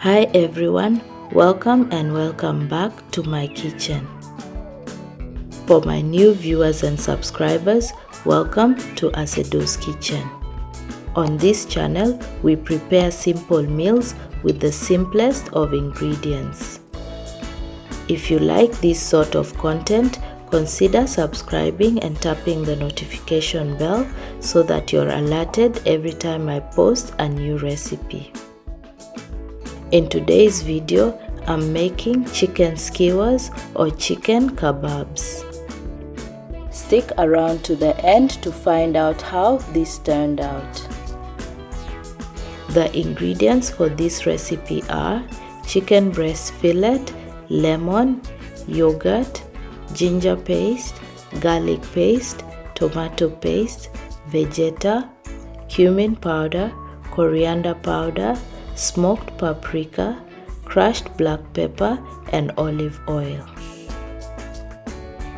Hi everyone, welcome back to my kitchen. For my new viewers and subscribers, welcome to Asedoskitchen. On this channel, we prepare simple meals with the simplest of ingredients. If you like this sort of content, consider subscribing and tapping the notification bell so that you're alerted every time I post a new recipe. In today's video, I'm making chicken skewers or chicken kababs. Stick around to the end to find out how this turned out. The ingredients for this recipe are chicken breast fillet, lemon, yogurt, ginger paste, garlic paste, tomato paste, vegeta, cumin powder, coriander powder, smoked paprika, crushed black pepper, and olive oil.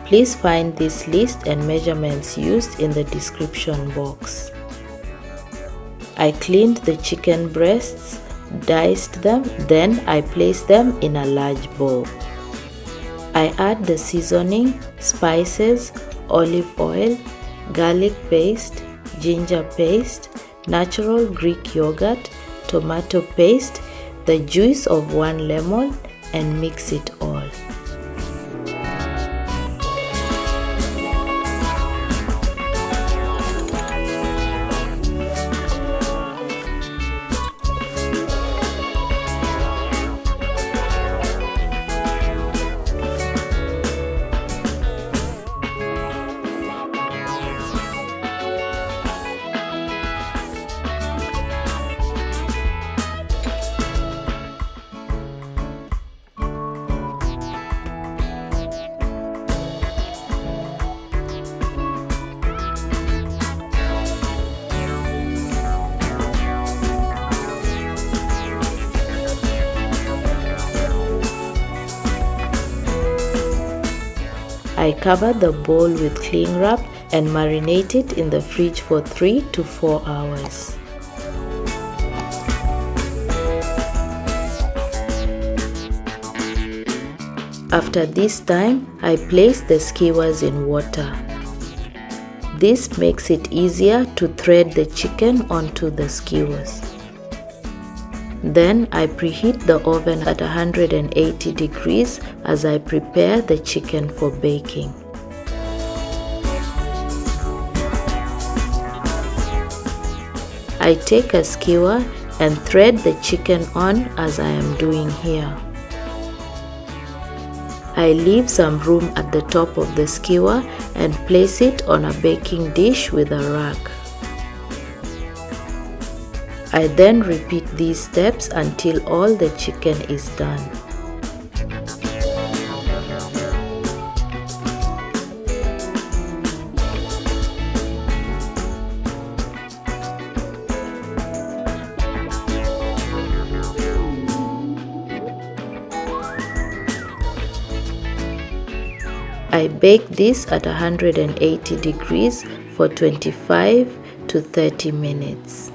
Please find this list and measurements used in the description box. I cleaned the chicken breasts, diced them, then I placed them in a large bowl. I add the seasoning, spices, olive oil, garlic paste, ginger paste, natural Greek yogurt, tomato paste, the juice of 1 lemon, and mix it all. I cover the bowl with cling wrap and marinate it in the fridge for 3 to 4 hours. After this time, I place the skewers in water. This makes it easier to thread the chicken onto the skewers. Then I preheat the oven at 180 degrees as I prepare the chicken for baking. I take a skewer and thread the chicken on as I am doing here. I leave some room at the top of the skewer and place it on a baking dish with a rag. I then repeat these steps until all the chicken is done. I bake this at 180 degrees for 25 to 30 minutes.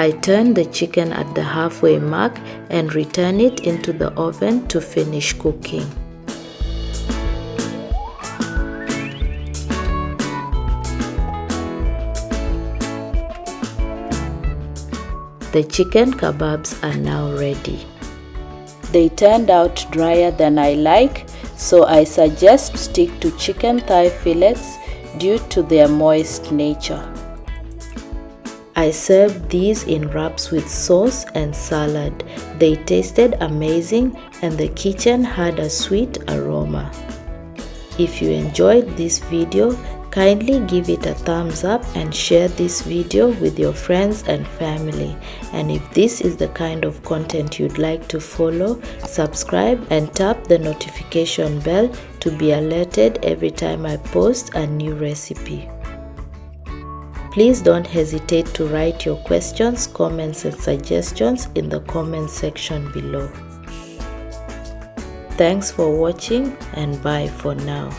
I turn the chicken at the halfway mark and return it into the oven to finish cooking. The chicken kababs are now ready. They turned out drier than I like, so I suggest stick to chicken thigh fillets due to their moist nature. I served these in wraps with sauce and salad. They tasted amazing and the kitchen had a sweet aroma. If you enjoyed this video, kindly give it a thumbs up and share this video with your friends and family. And if this is the kind of content you'd like to follow, subscribe and tap the notification bell to be alerted every time I post a new recipe. Please don't hesitate to write your questions, comments and suggestions in the comment section below. Thanks for watching and bye for now.